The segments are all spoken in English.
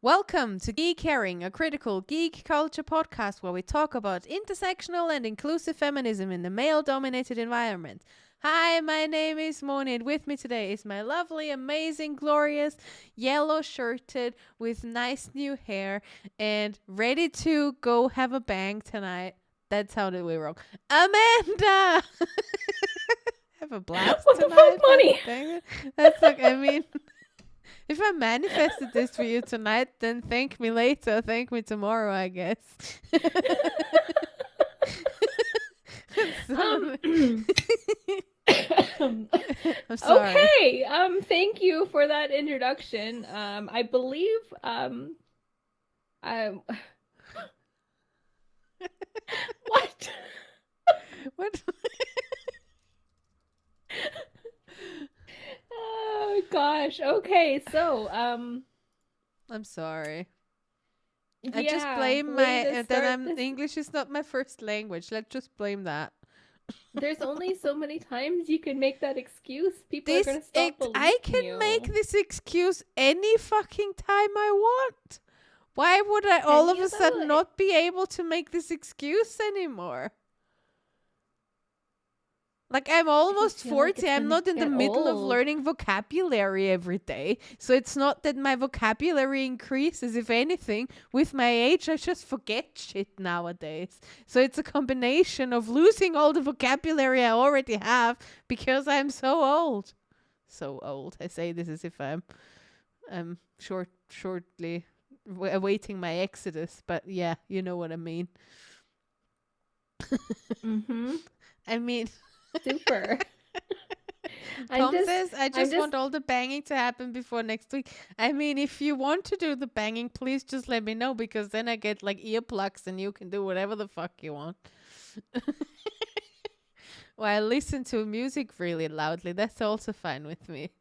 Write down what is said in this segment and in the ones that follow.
Welcome to Geek Herring, a critical geek culture podcast where we talk about intersectional and inclusive feminism in the male-dominated environment. Hi, my name is Moni, and with me today is my lovely, amazing, glorious, yellow-shirted, with nice new hair, and ready to go have a bang tonight. That sounded way wrong. Amanda! Have a blast what tonight. What the fuck, Moni? That's like, I mean... If I manifested this for you tonight, then thank me later. Thank me tomorrow, I guess. I'm sorry. Okay. Thank you for that introduction. I believe what? What? Oh gosh. Okay. So, I'm sorry. yeah, I just blame way to that start this. English is not my first language. Let's just blame that. There's only so many times you can make that excuse. People are gonna stop believing I can you. make this excuse any fucking time I want. Why would I all of a sudden not be able to make this excuse anymore? Like, I'm almost 40. I'm not in the middle of learning vocabulary every day. So it's not that my vocabulary increases. If anything, with my age, I just forget shit nowadays. So it's a combination of losing all the vocabulary I already have because I'm so old. So old. I say this as if I'm shortly awaiting my exodus. But yeah, you know what I mean. Mm-hmm. I mean... Super. Tom says, I just want all the banging to happen before next week. I mean, if you want to do the banging, please just let me know, because then I get like earplugs and you can do whatever the fuck you want. Well, I listen to music really loudly. That's also fine with me.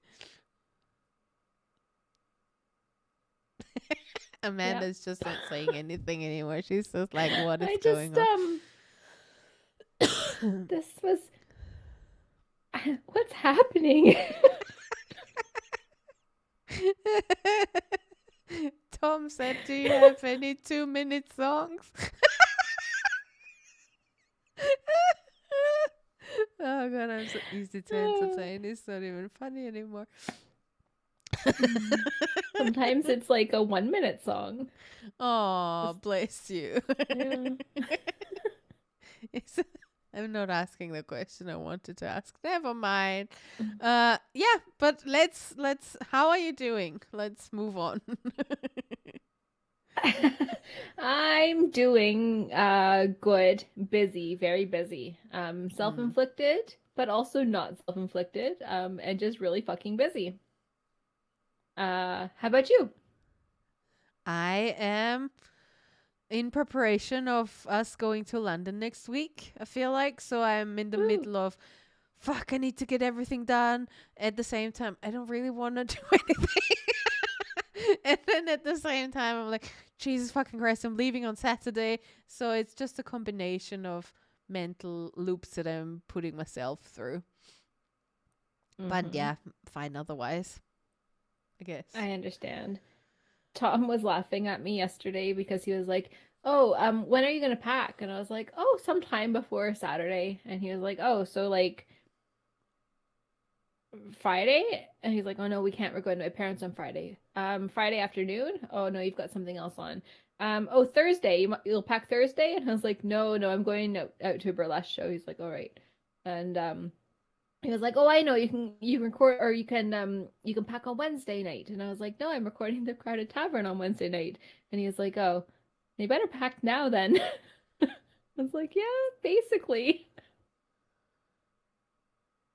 Amanda's just not saying anything anymore. She's just like, what is going on? This was... What's happening? Tom said, do you have any 2-minute songs? Oh god, I'm so easy to entertain. It's not even funny anymore. Sometimes it's like a 1-minute song. Oh, bless you. Yeah. I'm not asking the question I wanted to ask. Never mind. Yeah, but let's how are you doing? Let's move on. I'm doing good, busy, very busy. Self-inflicted, but also not self-inflicted. And just really fucking busy. How about you? I am in preparation of us going to London next week, I feel like. So I'm in the middle of, fuck, I need to get everything done. At the same time, I don't really want to do anything. And then at the same time, I'm like, Jesus fucking Christ, I'm leaving on Saturday. So it's just a combination of mental loops that I'm putting myself through. But yeah, fine otherwise, I guess. I understand. Tom was laughing at me yesterday because he was like, "Oh, when are you gonna pack?" And I was like, "Oh, sometime before Saturday." And he was like, "Oh, so like Friday?" And he's like, "Oh no, we can't. We're going to my parents on Friday. Friday afternoon? Oh no, you've got something else on. Oh, Thursday. You'll pack Thursday?" And I was like, "No, I'm going out to a burlesque show." He's like, "All right." And he was like, "Oh, I know, you can record, or you can pack on Wednesday night." And I was like, "No, I'm recording the Crowded Tavern on Wednesday night." And he was like, "Oh, you better pack now then." I was like, "Yeah, basically."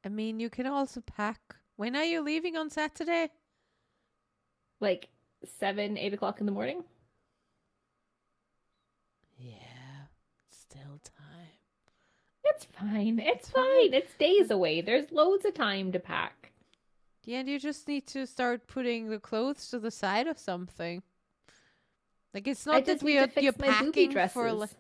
I mean, you can also pack. When are you leaving on Saturday? Like 7, 8 o'clock in the morning. Yeah, still time. It's fine. It's fine. It's days away. There's loads of time to pack. Yeah, and you just need to start putting the clothes to the side or something. Like, it's not that you're packing for like,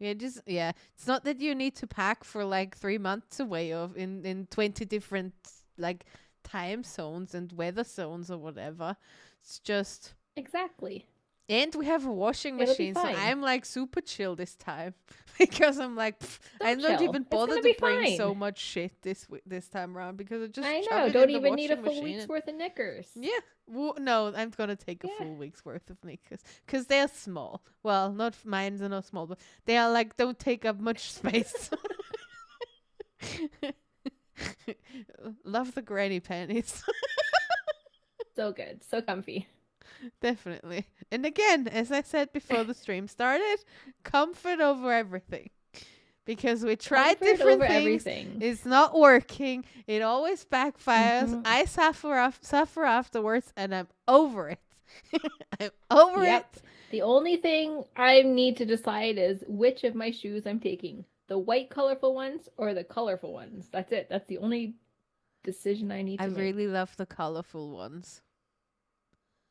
it's not that you need to pack for like 3 months away of in 20 different like time zones and weather zones or whatever. It's just Exactly. And we have a washing It'll be machine, so fine. I'm like super chill this time because I'm like, I So don't chill. even It's bother gonna to be bring so fine. much shit this time around because I just I shove know. it Don't in the even need a washing full machine. week's worth of knickers. Yeah, no, I'm gonna take a Yeah. full week's worth of knickers because they're small. Well, not mine's are not small, but they are like don't take up much space. Love the granny panties. So good. So comfy. Definitely. And again, as I said before the stream started, comfort over everything. Because we tried Comfort different over things, everything. it's not working. It always backfires. Mm-hmm. I suffer afterwards, and I'm over it. I'm over it. Yep. The only thing I need to decide is which of my shoes I'm taking. The white colorful ones or the colorful ones. That's it. That's the only decision I need I to make. really love the colorful ones.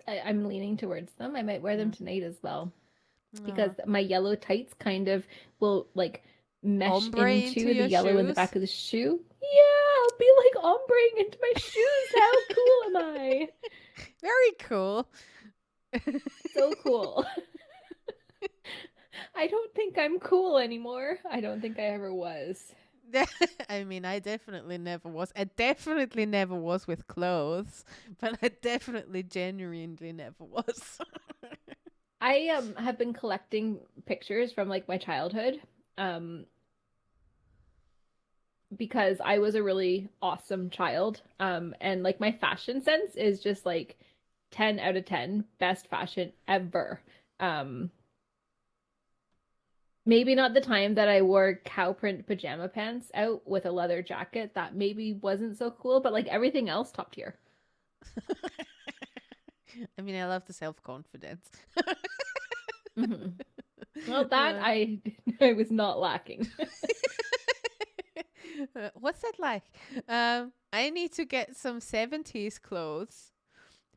I'm leaning towards them. I might wear them Mm. tonight as well because Aw. my yellow tights kind of will like mesh Ombre into into the your yellow in the shoes. back of the shoe. Yeah, I'll be like ombreing into my shoes. How cool am I? Very cool. So cool. I don't think I'm cool anymore. I don't think I ever was. I mean, I definitely never was. I definitely never was with clothes, but I definitely genuinely never was. I have been collecting pictures from like my childhood um because I was a really awesome child and like my fashion sense is just like 10 out of 10 best fashion ever. Um Maybe not the time that I wore cow print pajama pants out with a leather jacket. That maybe wasn't so cool, but like everything else top tier. I mean, I love the self confidence. Hmm. Well, that I was not lacking. What's that like? I need to get some 70s clothes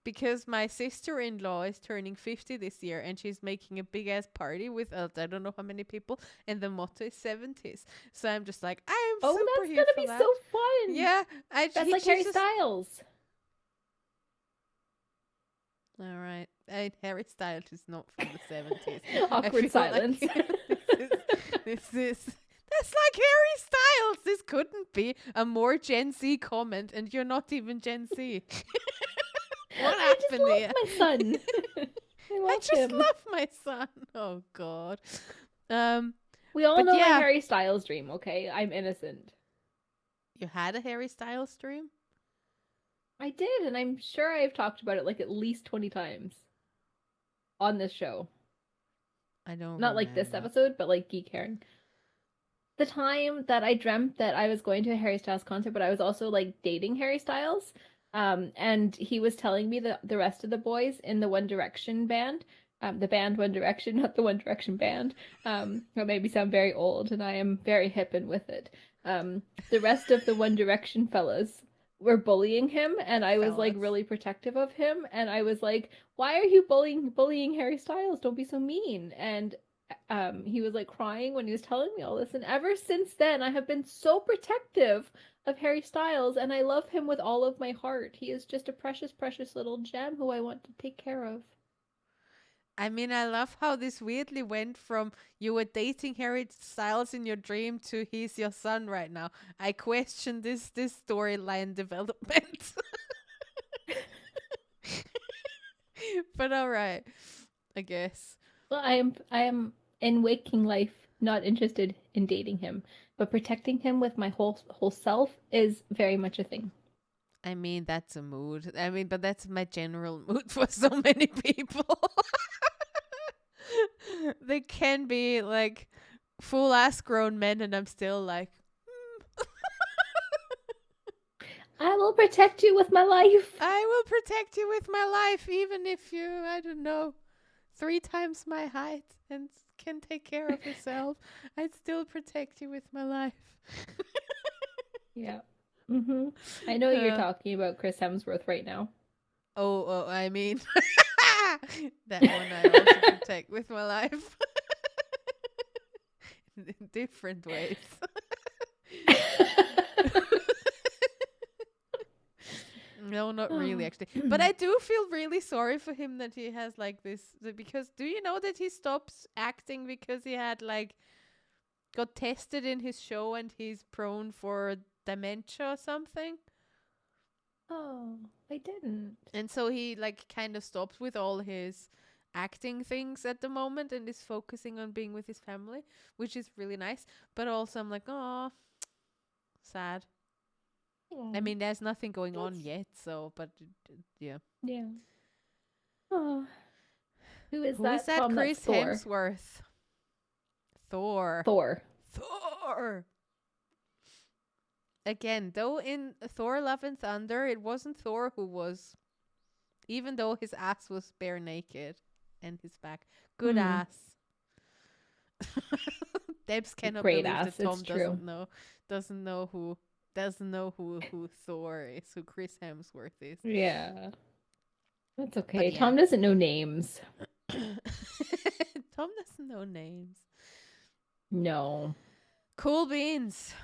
because my sister-in-law is turning 50 this year and she's making a big ass party with I don't know how many people and the motto is 70s. So I'm just like, I'm Oh, super that's here gonna for be that. so fun. Yeah, That's like she's Harry just Styles. all right. Harry Styles is not from the 70s. Awkward silence. Like this is that's like Harry Styles. This couldn't be a more Gen Z comment, and you're not even Gen Z. What I just happened love here? my son. I I love just him. love my son. Oh God. Um, We all but know my yeah, Harry Styles dream, okay? I'm innocent. you had a Harry Styles stream. I did, and I'm sure I've talked about it like at least 20 times on this show. I don't Not like this remember. episode, but like Geek Herring. The time that I dreamt that I was going to a Harry Styles concert, but I was also like dating Harry Styles. And he was telling me that the rest of the boys in the One Direction band, the band One Direction, not the One Direction band, that made me sound very old, and I am very hip and with it. The rest of the One Direction fellas were bullying him, and I was like Fellas. really protective of him, and I was like, "Why are you bullying Harry Styles? Don't be so mean." And he was like crying when he was telling me all this, and ever since then I have been so protective of Harry Styles, and I love him with all of my heart. He is just a precious, precious little gem who I want to take care of. I mean, I love how this weirdly went from you were dating Harry Styles in your dream to he's your son right now. I question this storyline development. But all right, I guess. Well, I am in waking life not interested in dating him, but protecting him with my whole self is very much a thing. I mean, that's a mood. I mean, but that's my general mood for so many people. They can be like full ass grown men, and I'm still like, I will protect you with my life. I will protect you with my life, even if you, I don't know, 3 times my height and can take care of yourself. I'd still protect you with my life. Yeah. I know you're Uh, talking about Chris Hemsworth right now. I mean, that one I also protect with my life in different ways. No, not really, actually. But I do feel really sorry for him that he has like this. Because do you know that he stops acting because he had like got tested in his show and he's prone for dementia or something? Oh, I didn't. And so he like kind of stops with all his acting things at the moment and is focusing on being with his family, which is really nice. But also I'm like, oh, sad. I mean, there's nothing going on yet, so, but yeah. Yeah. Oh, who is Who is that? that? Tom, that's Chris Thor. Hemsworth. Thor. Thor. Thor. Again, though in Thor Love and Thunder, it wasn't Thor who was, even though his ass was bare naked and his back. Good ass. Debs cannot Great believe ass. that Tom It's true. doesn't know who Thor is, who Chris Hemsworth is. Yeah. That's okay. But yeah. Tom doesn't know names. Tom doesn't know names. No. Cool beans.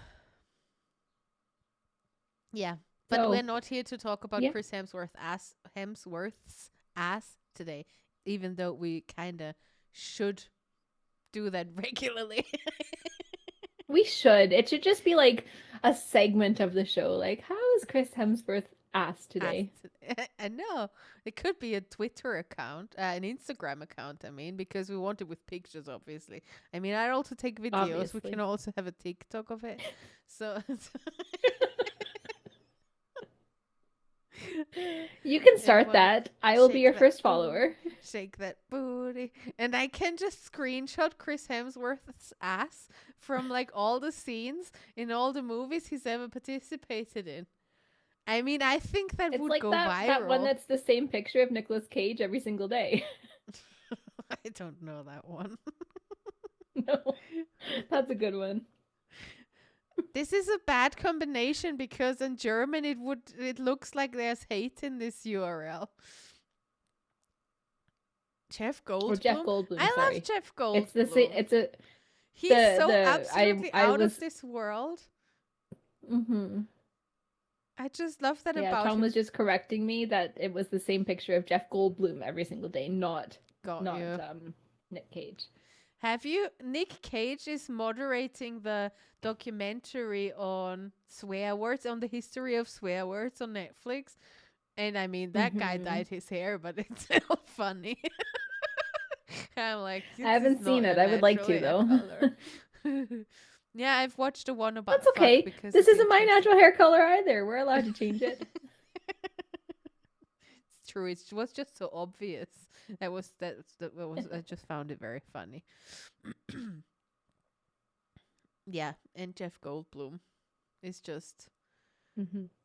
Yeah. But we're not here to talk about Chris Hemsworth's ass today, even though we kind of should do that regularly. We should. It should just be like a segment of the show. Like, how is Chris Hemsworth asked today? I know. It could be a Twitter account, an Instagram account, I mean, because we want it with pictures, obviously. I mean, I also take videos. Obviously. We can also have a TikTok of it. So... You can start that. I will be your first follower. Shake that booty. And I can just screenshot Chris Hemsworth's ass from like all the scenes in all the movies he's ever participated in. I mean, I think that would like go viral. That one that's the same picture of Nicolas Cage every single day. I don't know that one. No, that's a good one. This is a bad combination because in German it looks like there's hate in this URL. Jeff Goldblum. Or Jeff Goldblum. I love Jeff Goldblum. He's absolutely out of this world. Mm-hmm. I just love that about Tom him. was just correcting me that it was the same picture of Jeff Goldblum every single day, not Nick Cage. Have you? Nick Cage is moderating the documentary on swear words, on the history of swear words on Netflix. And I mean, that guy dyed his hair, but it's still funny. I'm like, I haven't seen it. I would like to, though. Yeah, I've watched the one about That's okay. Because this isn't my natural hair color either. We're allowed to change it. It's true. It was just so obvious. I just found it very funny. Yeah, and Jeff Goldblum is just.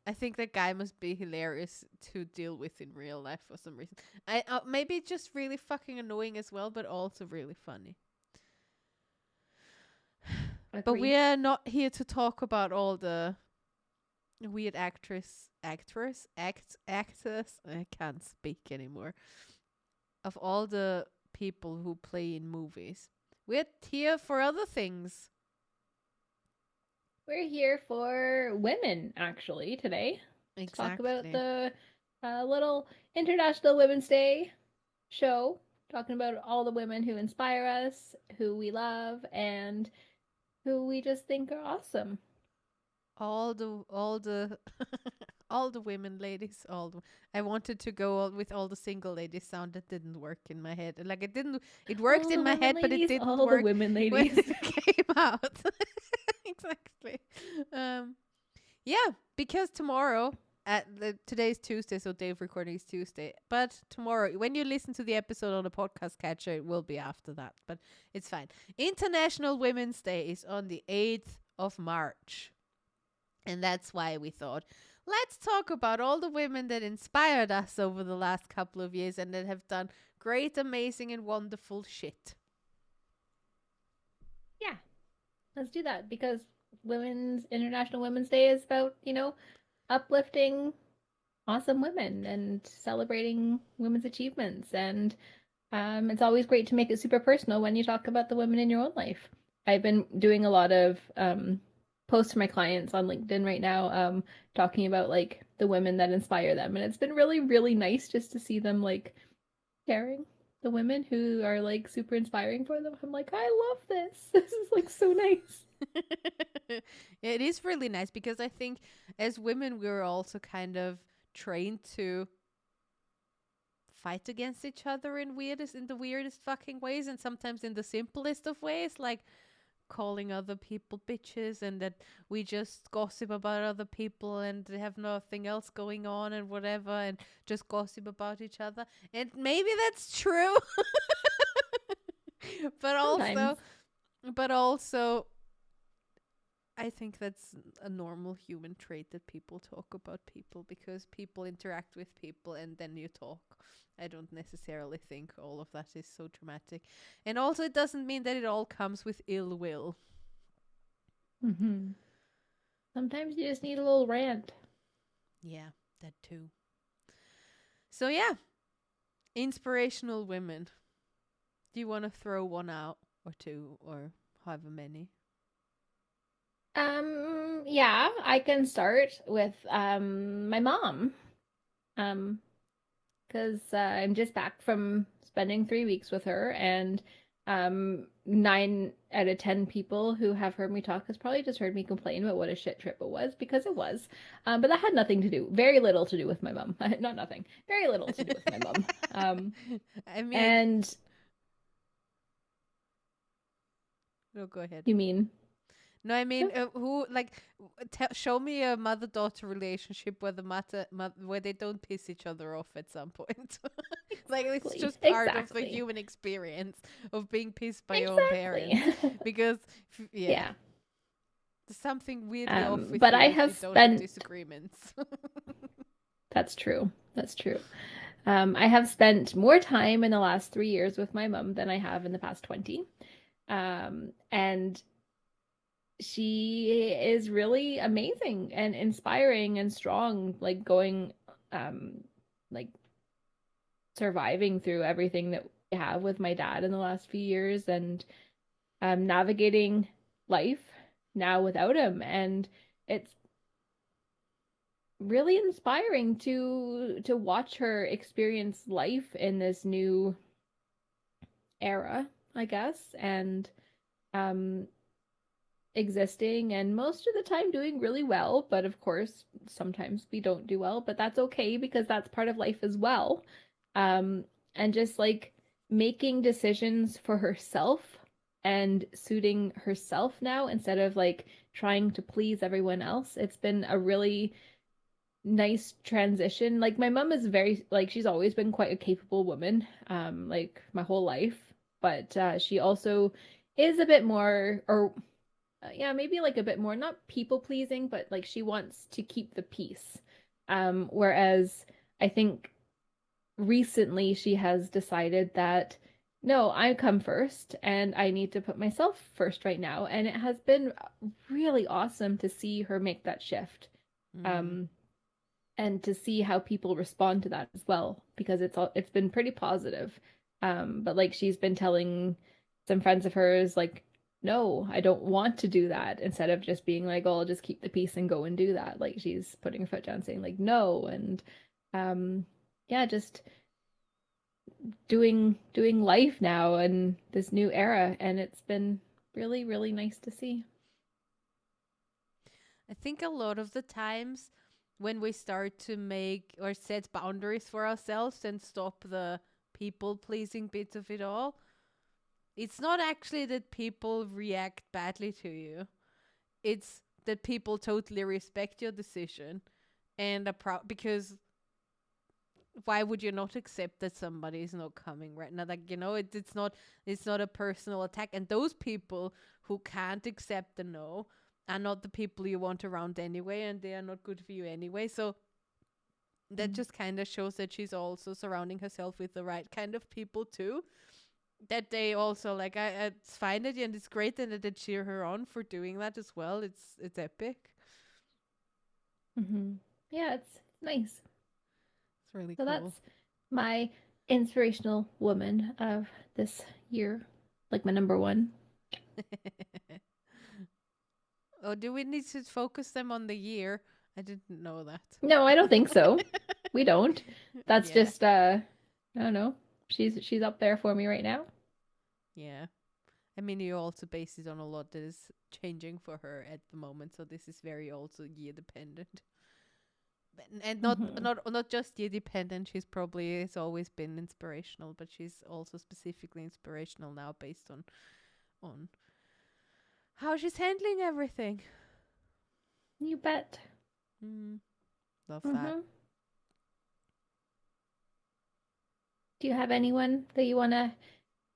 I think that guy must be hilarious to deal with in real life for some reason. Maybe just really fucking annoying as well, but also really funny. Agreed. But we are not here to talk about all the weird actors. I can't speak anymore. Of all the people who play in movies. We're here for other things. We're here for women, actually, today. Exactly. To talk about the little International Women's Day show. Talking about all the women who inspire us, who we love, and who we just think are awesome. All the all the women ladies, I wanted to go with all the single ladies sound that didn't work in my head. Like it worked in my head, but it didn't all work the women ladies when it came out. Exactly. Yeah, because tomorrow today's Tuesday, so day of recording is Tuesday. But tomorrow, when you listen to the episode on the podcast catcher, it will be after that. But it's fine. International Women's Day is on the 8th of March. And that's why we thought, let's talk about all the women that inspired us over the last couple of years and that have done great, amazing, and wonderful shit. Yeah, let's do that because International Women's Day is about, uplifting awesome women and celebrating women's achievements. And it's always great to make it super personal when you talk about the women in your own life. I've been doing a lot of post to my clients on LinkedIn right now, talking about like the women that inspire them. And it's been really, really nice just to see them like sharing the women who are like super inspiring for them. I'm like, I love this. This is like so nice. It is really nice because I think as women we're also kind of trained to fight against each other in the weirdest fucking ways, and sometimes in the simplest of ways, like calling other people bitches, and that we just gossip about other people and have nothing else going on and whatever, and just gossip about each other. And maybe that's true. but also Sometimes. but also I think that's a normal human trait that people talk about people because people interact with people and then you talk. I don't necessarily think all of that is so dramatic. And also, it doesn't mean that it all comes with ill will. Mm-hmm. Sometimes you just need a little rant. Yeah, that too. So, yeah, inspirational women. Do you want to throw one out or two or however many? Yeah, I can start with my mom. Um, because I'm just back from spending 3 weeks with her, and 9 out of 10 people who have heard me talk has probably just heard me complain about what a shit trip it was because it was. But that had nothing to do, very little to do with my mom. Not nothing, very little to do with my mom. I mean, And no, go ahead. you mean? No, I mean, who like show me a mother-daughter relationship where where they don't piss each other off at some point. Like it's Exactly, just part of the exactly, human experience of being pissed by your own exactly. parents. Because yeah, Yeah. there's something weirdly off with But I you if have you don't have spent. disagreements. That's true. That's true. I have spent more time in the last 3 years with my mom than I have in the past 20. And she is really amazing and inspiring and strong, like going, like surviving through everything that we have with my dad in the last few years and navigating life now without him. And it's really inspiring to watch her experience life in this new era, I guess, and um existing and most of the time doing really well, but of course sometimes we don't do well, but that's okay because that's part of life as well. Um and just like making decisions for herself and suiting herself now instead of like trying to please everyone else. It's been a really nice transition. Like my mom is very like she's always been quite a capable woman, like my whole life, but she also is a bit more, or yeah, maybe like a bit more not people pleasing, but like she wants to keep the peace. Whereas I think recently she has decided that no, I come first and I need to put myself first right now, and it has been really awesome to see her make that shift. Mm. Um, and to see how people respond to that as well because it's been pretty positive. But like she's been telling some friends of hers like no, I don't want to do that, instead of just being like, oh, I'll just keep the peace and go and do that. Like she's putting her foot down saying like no, and um yeah, just doing life now and this new era, and it's been really really nice to see. I think a lot of the times when we start to make or set boundaries for ourselves and stop the people pleasing bit of it all, it's not actually that people react badly to you. It's that people totally respect your decision and are proud because why would you not accept that somebody is not coming right now? Like it's not a personal attack, and those people who can't accept the no are not the people you want around anyway, and they are not good for you anyway. So that Mm. just kind of shows that she's also surrounding herself with the right kind of people too. That they also like, it's fine that and it's great that they cheer her on for doing that as well. It's epic. Mm-hmm. Yeah, it's nice. It's really So cool. that's my inspirational woman of this year, like my number one. Oh, do we need to focus them on the year? I didn't know that. No, I don't think so. We don't. That's Yeah. just I don't know. She's up there for me right now. Yeah. I mean, you also base it on a lot that is changing for her at the moment, so this is very also year dependent. And Hmm. not just year dependent. She's probably has always been inspirational, but she's also specifically inspirational now based on how she's handling everything. You bet. Mm, love that. Hmm. Do you have anyone that you want to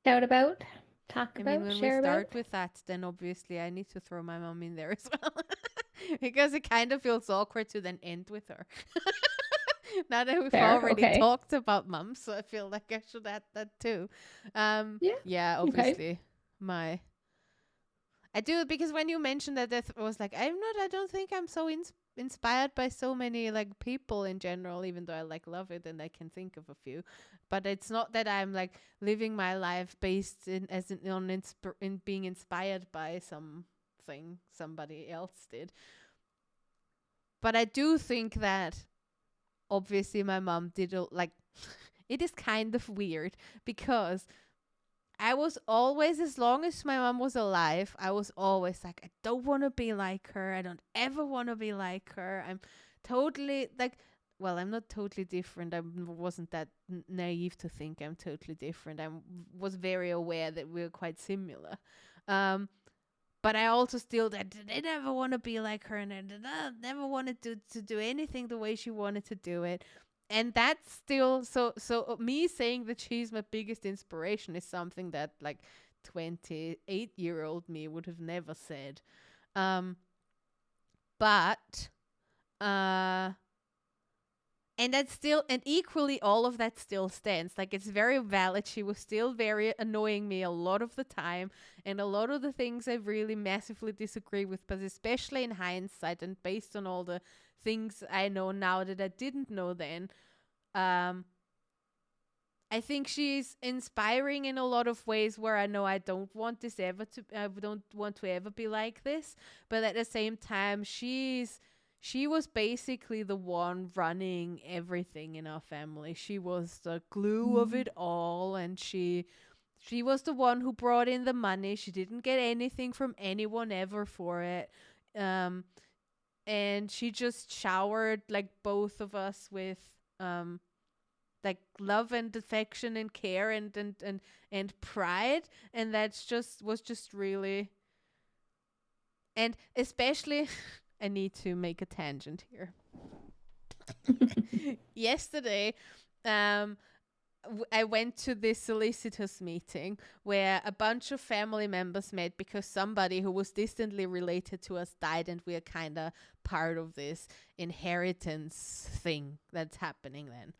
shout about, talk I mean, about, when we share start about? with that, then obviously I need to throw my mom in there as well. Because it kind of feels awkward to then end with her. Now that we've Fair. already Okay. talked about mum, so I feel like I should add that too. Yeah. Yeah, Okay. obviously my I do, because when you mentioned that, that was like, I don't think I'm so inspired by so many like people in general, even though I like love it and I can think of a few. But it's not that I'm like living my life based in being inspired by something somebody else did. But I do think that obviously my mom did like it is kind of weird because I was always, as long as my mom was alive, I was always like, I don't want to be like her. I don't ever want to be like her. I'm totally like, well, I'm not totally different. I wasn't that naive to think I'm totally different. I was very aware that we were quite similar. Um, but I also still that I never want to be like her, and I never wanted to do anything the way she wanted to do it. And that's still so me saying that she's my biggest inspiration is something that like 28-year-old me would have never said. Um but uh and that's still, and equally all of that still stands. Like, it's very valid. She was still very annoying me a lot of the time, and a lot of the things I really massively disagree with, but especially in hindsight and based on all the things I know now that I didn't know then. um I think she's inspiring in a lot of ways where I know I don't want this ever to I don't want to ever be like this, but at the same time she was basically the one running everything in our family. She was the glue of Mm. it all, and she was the one who brought in the money. She didn't get anything from anyone ever for it. Um and she just showered like both of us with um like love and affection and care and pride, and that's just was just really, and especially I need to make a tangent here. Yesterday, um I went to this solicitors meeting where a bunch of family members met because somebody who was distantly related to us died, and we are kind of part of this inheritance thing that's happening then.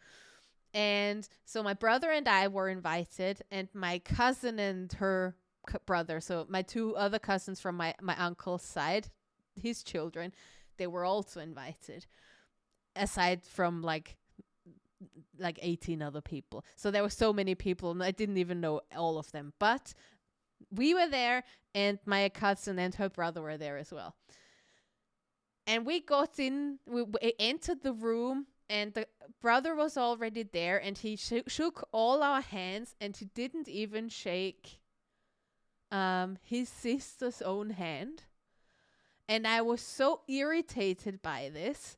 And so my brother and I were invited, and my cousin and her brother, so my two other cousins from my uncle's side, his children, they were also invited, aside from like 18 other people. So there were so many people, and I didn't even know all of them. But we were there, and my cousin and her brother were there as well. And we got in, we entered the room, and the brother was already there, and he shook all our hands, and he didn't even shake his sister's own hand. And I was so irritated by this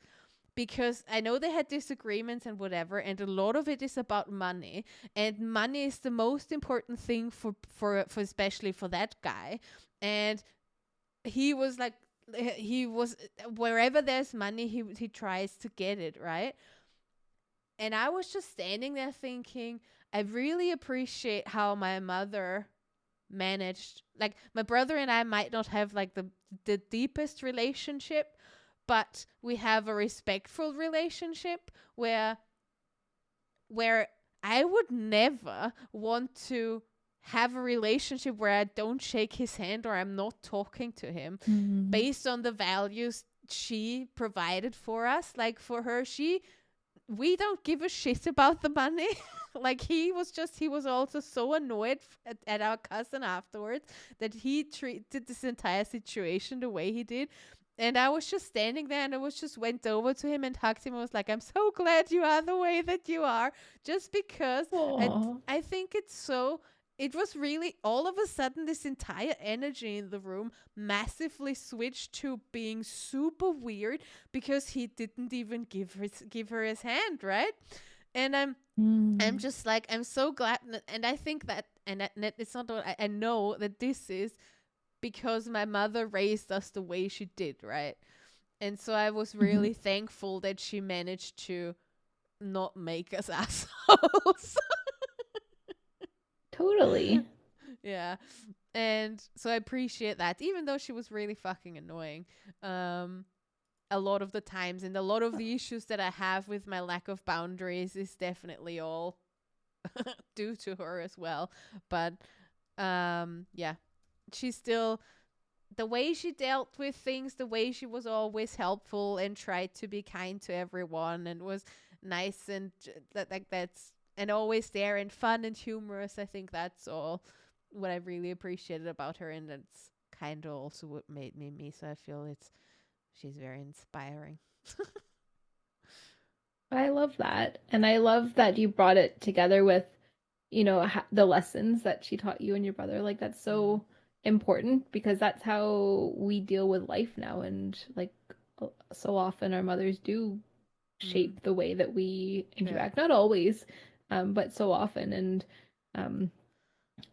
because I know they had disagreements and whatever, and a lot of it is about money, and money is the most important thing for especially for that guy. And he was like, he was, wherever there's money, he tries to get it, right? And I was just standing there thinking, I really appreciate how my mother managed. Like, my brother and I might not have like the deepest relationship, but we have a respectful relationship where I would never want to have a relationship where I don't shake his hand or I'm not talking to him Mm. based on the values she provided for us. Like, for her, we don't give a shit about the money. Like, he was also so annoyed at our cousin afterwards that he treated this entire situation the way he did. And I was just standing there, and I was just went over to him and hugged him. I was like, I'm so glad you are the way that you are, just because Aw. I think it's so. It was really all of a sudden this entire energy in the room massively switched to being super weird because he didn't even give her his hand, right? And I'm Mm. just like, I'm so glad, and I think that, and it's not what I know that this is because my mother raised us the way she did, right? And so I was Mhm. really thankful that she managed to not make us assholes. Totally. Yeah. And so I appreciate that, even though she was really fucking annoying. A lot of the times, and a lot of the issues that I have with my lack of boundaries is definitely all due to her as well. But yeah, she's still, the way she dealt with things, the way she was always helpful and tried to be kind to everyone and was nice and that's, and always there and fun and humorous. I think that's all what I really appreciated about her, and that's kind of also what made me me. So I feel she's very inspiring. I love that. And I love that you brought it together with, the lessons that she taught you and your brother. Like, that's Mm, so important because that's how we deal with life now. And like, so often our mothers do mm, shape the way that we yeah. interact. Not always, but so often. And um,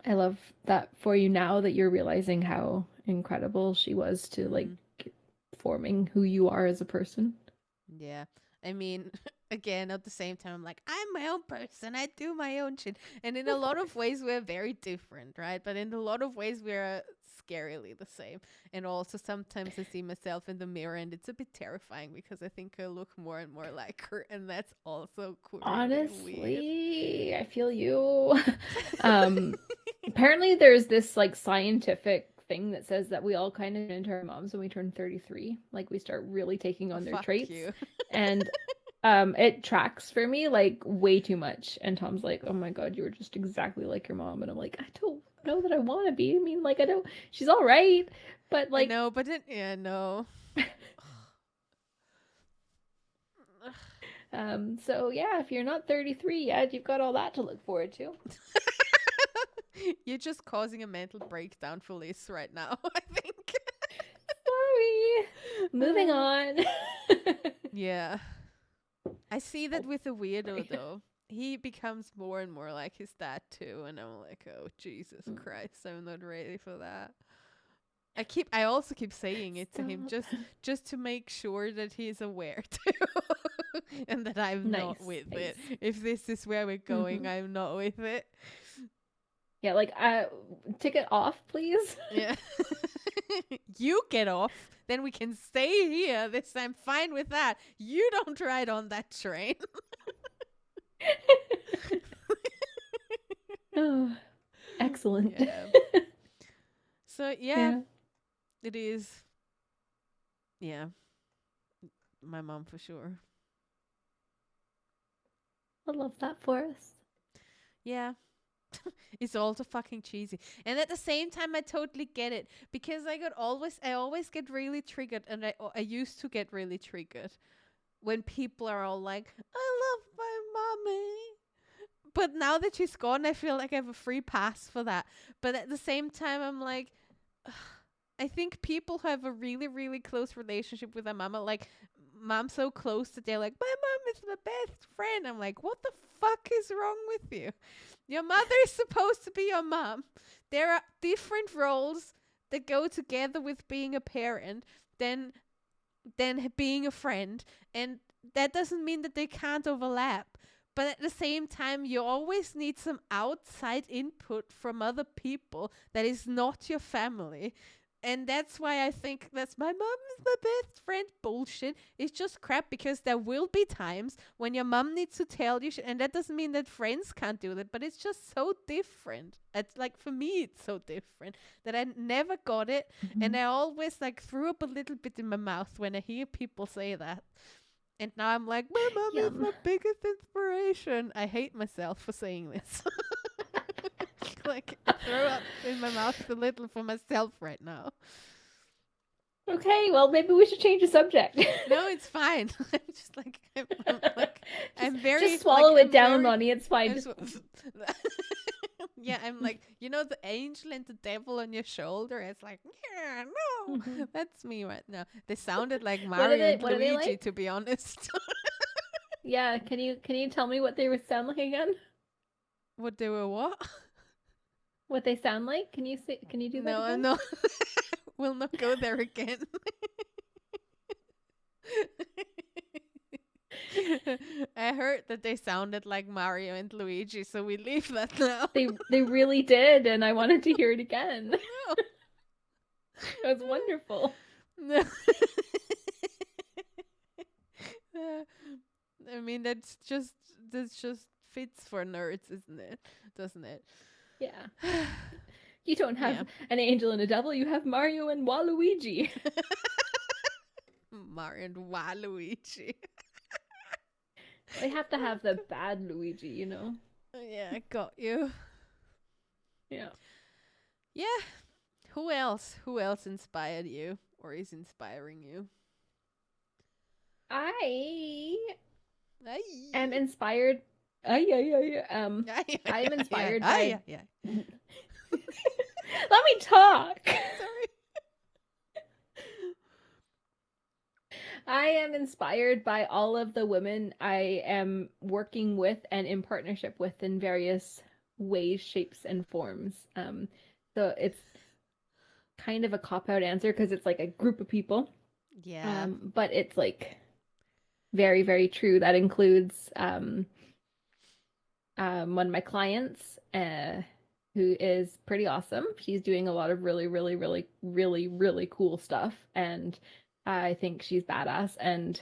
I love that for you now that you're realizing how incredible she was to like Mm. forming who you are as a person. Yeah. I mean, again, at the same time, I'm like, I'm my own person. I do my own shit. And in a Of lot course. of ways, we're very different, right? But in a lot of ways, we're scarily the same. And also, sometimes I see myself in the mirror, and it's a bit terrifying because I think I look more and more like her. And that's also really weird. Honestly, I feel you. Um, apparently there's this like scientific thing that says that we all kind of turn into our moms when we turn 33. Like we start really taking Oh, on their fuck traits. you. And it tracks for me like way too much. And Tom's like, "Oh my God, you were just exactly like your mom." And I'm like, "I don't know that I want to be. I mean, like I don't she's all right, but I like know, but yeah, no. so yeah, if you're not 33 yet, you've got all that to look forward to. You're just causing a mental breakdown for Liz right now, I think. Sorry. Moving Uh, on. yeah. I see that Oh, with the weirdo sorry. though. He becomes more and more like his dad too, and I'm like, oh Jesus Christ, I'm not ready for that. I also keep saying it to him Stop. just to make sure that he's aware too. And that I'm not Nice, with it. nice. If this is where we're going, Hmm. I'm not with it. Yeah, like ticket off, please. Yeah. You get off, then we can stay here. This I'm fine with that. You don't ride on that train. Oh, excellent. Yeah. So yeah, Yeah, it is. Yeah, my mom for sure. I love that for us. Yeah, it's all too fucking cheesy, and at the same time, I totally get it because I always get really triggered, and I used to get really triggered when people are all like, "I love my mommy." But now that she's gone, I feel like I have a free pass for that. But at the same time, I'm like, I think people who have a really, really close relationship with their mama, like mom's so close that they're like, my mom is my best friend. I'm like, what the fuck is wrong with you? Your mother is supposed to be your mom. There are different roles that go together with being a parent than being a friend, and that doesn't mean that they can't overlap. But at the same time, you always need some outside input from other people that is not your family. And that's why I think that's my mom is my best friend bullshit. It's just crap because there will be times when your mom needs to tell you shit, and that doesn't mean that friends can't do that, but it's just so different. It's like for me it's so different that I never got it, and Mhm. I always like threw up a little bit in my mouth when I hear people say that. And now I'm like, my mom is Yum. my biggest inspiration. I hate myself for saying this. Like, I throw up in my mouth a little for myself right now. Okay, well, maybe we should change the subject. No, it's fine. I'm just like I'm very just swallow it I'm down, very Ronnie. It's fine. I'm Just yeah, I'm like, you know, the angel and the devil on your shoulder. It's like, yeah, no, that's me right now. They sounded like Mario and what are they Luigi, like? to be honest. Yeah, can you tell me what they would sound like again? What they were what? What they sound like? Can you do that No, again? no, we'll not go there again. I heard that they sounded like Mario and Luigi, so we leave that now. They really did, and I wanted to hear it again. No. It was wonderful. No. I mean, that's just fits for nerds, isn't it? Doesn't it? Yeah. You don't have Yeah. an angel and a devil, you have Mario and Waluigi. Mario and Waluigi. They have to have the bad Luigi, you know? Yeah, I got you. Yeah. Yeah. Who else? Who else inspired you or is inspiring you? I Ay. am inspired. I am inspired by. Yeah. Let me talk. Sorry. I am inspired by all of the women I am working with and in partnership with in various ways, shapes, and forms. So it's kind of a cop-out answer because it's like a group of people. Yeah. But it's like very, very true. That includes one of my clients, who is pretty awesome. She's doing a lot of really, really, really, really, really cool stuff, and I think she's badass, and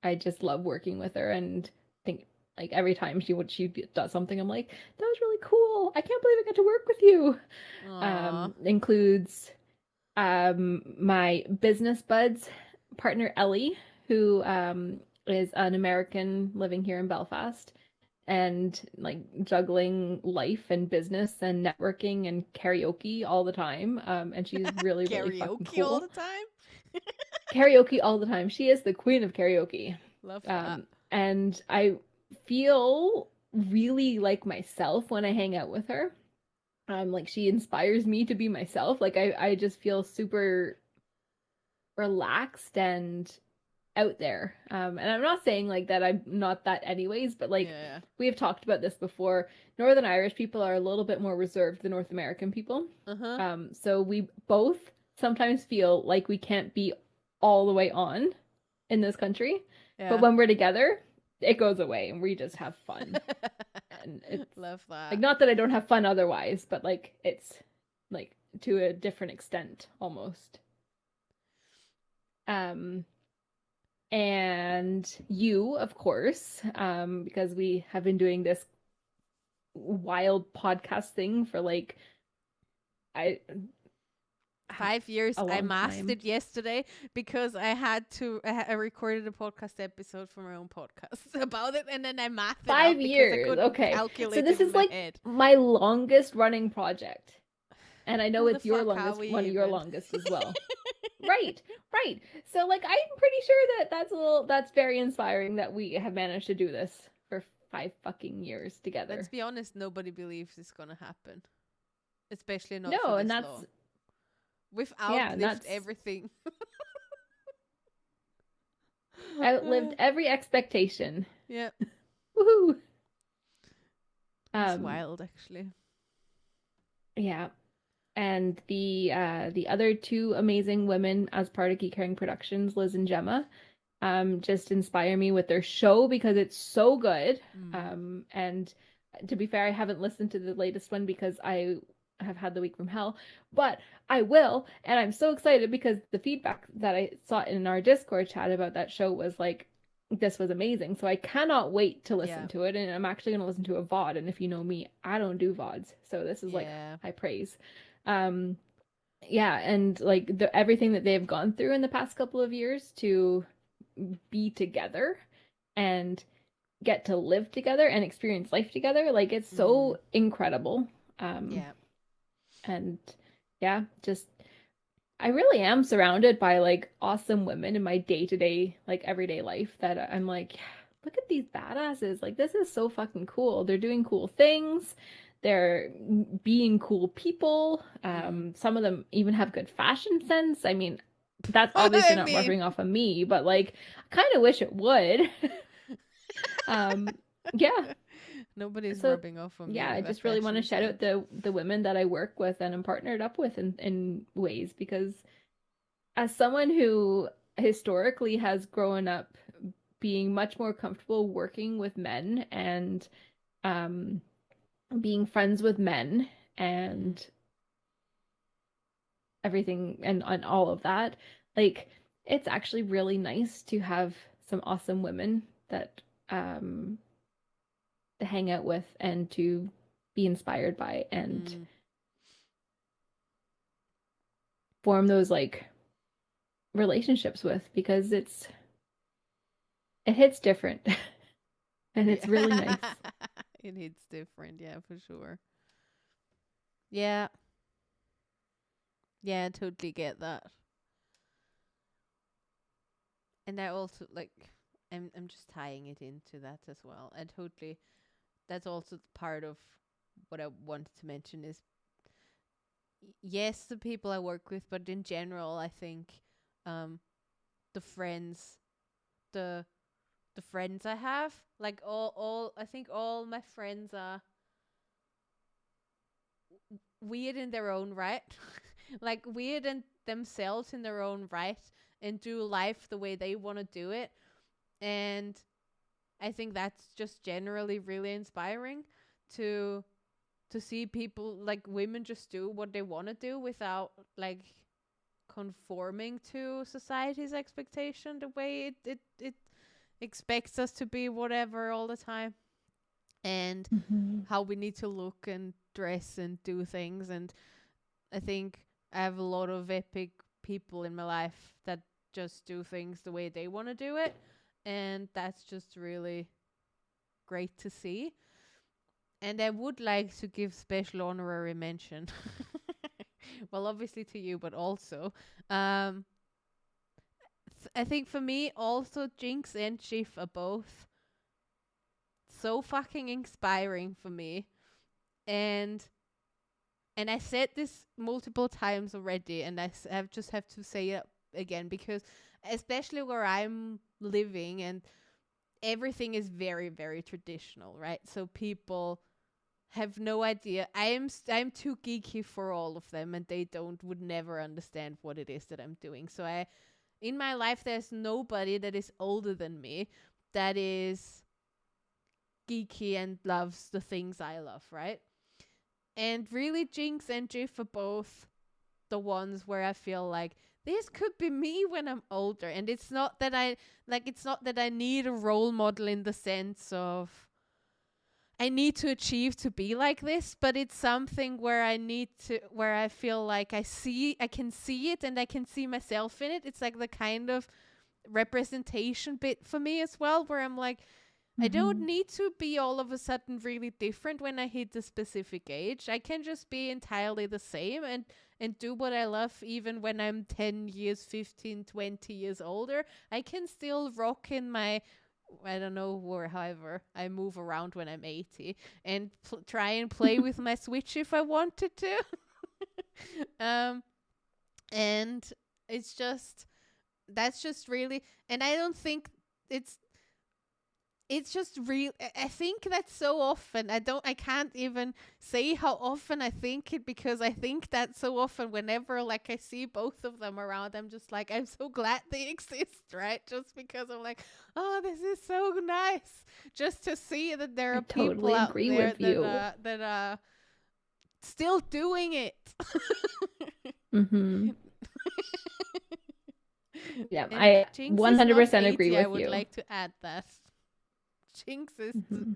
I just love working with her. And think like every time she does something, I'm like, that was really cool. I can't believe I got to work with you. Includes my business buds partner Ellie, who is an American living here in Belfast, and like juggling life and business and networking and karaoke all the time. And she's really, really fucking Karaoke cool. all the time? Karaoke all the time. She is the queen of karaoke. Love that. And I feel really like myself when I hang out with her. Like she inspires me to be myself. Like I just feel super relaxed and out there. And I'm not saying like that I'm not that anyways, but like Yeah. we have talked about this before. Northern Irish people are a little bit more reserved than North American people. So we both sometimes feel like we can't be all the way on in this country. Yeah. But when we're together, it goes away and we just have fun. And it's love that. like, not that I don't have fun otherwise, but like it's like to a different extent almost. And you, of course, because we have been doing this wild podcast thing for like 5 years. I long mastered time. yesterday because I recorded a podcast episode for my own podcast about it, and then I mathed it 5 out because I years. couldn't Okay. calculate So this it in is my like head. my longest running project. And I know Who the it's your fuck are longest, we one of your even? longest as well. Right. So like I'm pretty sure that that's very inspiring that we have managed to do this for 5 fucking years together. Let's be honest, nobody believes it's gonna happen. Especially not No, for and this that's long. We've outlived that's everything. outlived every expectation. Yeah. Woohoo. It's wild actually. Yeah. And the other two amazing women as part of Geek Productions, Liz and Gemma, just inspire me with their show because it's so good. And to be fair, I haven't listened to the latest one because I have had the week from hell, but I will, and I'm so excited because the feedback that I saw in our Discord chat about that show was like, this was amazing. So I cannot wait to listen to it, and I'm actually going to listen to a VOD. And if you know me, I don't do VODs, so this is like high praise. Yeah, and like everything that they've gone through in the past couple of years to be together and get to live together and experience life together, like it's so incredible. And yeah, just I really am surrounded by like awesome women in my day-to-day, like everyday life that I'm like, "Yeah, look at these badasses. Like this is so fucking cool. They're doing cool things. They're being cool people. Mm. Some of them even have good fashion sense. I mean, that's obviously I not mean, rubbing off on me, but like I kind of wish it would. Um, yeah. nobody's So rubbing off on me yeah, I with a just really want to fashion shout out sense. the women that I work with and am partnered up with in ways because as someone who historically has grown up being much more comfortable working with men and um, being friends with men Mm. and everything and all of that, like it's actually really nice to have some awesome women that um, to hang out with and to be inspired by and Mm. form those like relationships with because it hits different and it's Yeah. really nice. It hits different, yeah, for sure. Yeah. Yeah, I totally get that. And I also like I'm just tying it into that as well. I totally that's also part of what I wanted to mention is yes, the people I work with, but in general I think um the friends the the friends I have, like all I think all my friends are weird in their own right. Like weird in themselves in their own right and do life the way they want to do it. And I think that's just generally really inspiring to see people like women just do what they want to do without like conforming to society's expectation the way it expects us to be whatever all the time, and Mm-hmm. how we need to look and dress and do things. And I think I have a lot of epic people in my life that just do things the way they want to do it, and that's just really great to see. And I would like to give special honorary mention. Well, obviously to you, but also, um, I think for me, also Jinx and Chief are both so fucking inspiring for me. And I said this multiple times already, and I just have to say it again because, especially where I'm living, and everything is very, very traditional, right? So people have no idea. I'm too geeky for all of them, and they don't would never understand what it is that I'm doing. So I in my life there's nobody that is older than me that is geeky and loves the things I love, right? And really Jinx and Jiff are both the ones where I feel like this could be me when I'm older. And it's not that I need a role model in the sense of I need to achieve to be like this, but it's something where where I feel like I can see it and I can see myself in it. It's like the kind of representation bit for me as well, where I'm like, I don't Mm-hmm. need to be all of a sudden really different when I hit a specific age. I can just be entirely the same and do what I love even when I'm 10 years, 15, 20 years older. I can still rock in my I don't know, or however I move around when I'm 80 and try and play with my Switch if I wanted to. um, and it's just, that's just really, and I don't think it's, it's just real. I think that so often I can't even say how often I think it, because I think that so often whenever like I see both of them around, I'm just like, I'm so glad they exist, right? Just because I'm like, oh, this is so nice just to see that there I are people totally out agree there with you. that are still doing it. Mm-hmm. Yeah, And I Jinx is not 100% agree 80, I with would you. like to add that. Jinx is Mm-hmm.